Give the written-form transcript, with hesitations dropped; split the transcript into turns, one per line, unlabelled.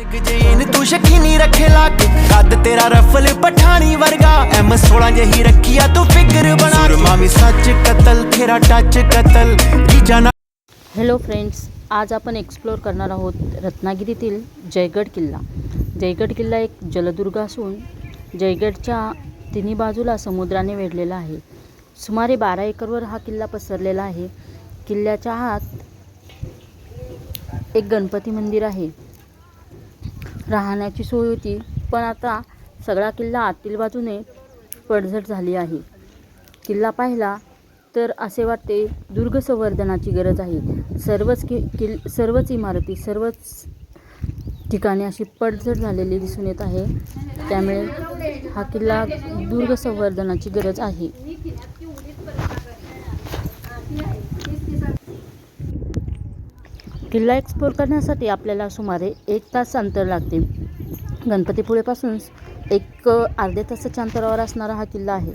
जैन तू शकीनी रखे लाके कद तेरा रफल पठानी वर्गा M16 जही रखिया तू फिक्र बना मामी सच कतल तेरा टच कतल रीजाना।
हॅलो फ्रेंड्स, आज आपण एक्सप्लोर करणार आहोत रत्नागिरीतील जयगड किल्ला। जयगड किल्ला एक जलदुर्ग असून जयगडच्या तिन्ही बाजूला समुद्राने वेढलेला आहे। सुमारे 12 एकरवर हा किल्ला पसरलेला आहे। किल्ल्याच्या आत एक गणपती मंदिर आहे। राहण्याची सोय होती, पण आता सगळा किल्ला आतील बाजूने पडझड झाली आहे। किल्ला पाहिला तर असे वाटते दुर्ग संवर्धनाची गरज आहे। सर्वच इमारती सर्वच ठिकाणी अशी पडझड झालेली दिसून येत आहे। त्यामुळे हा किल्ला दुर्ग संवर्धनाची गरज आहे। किल्ला एक्सप्लोर करण्यासाठी आपल्याला सुमारे 1 तास अंतर लागते। गणपतीपुळेपासून एक अर्ध्या तासाच्या अंतरावर असणारा हा किल्ला आहे।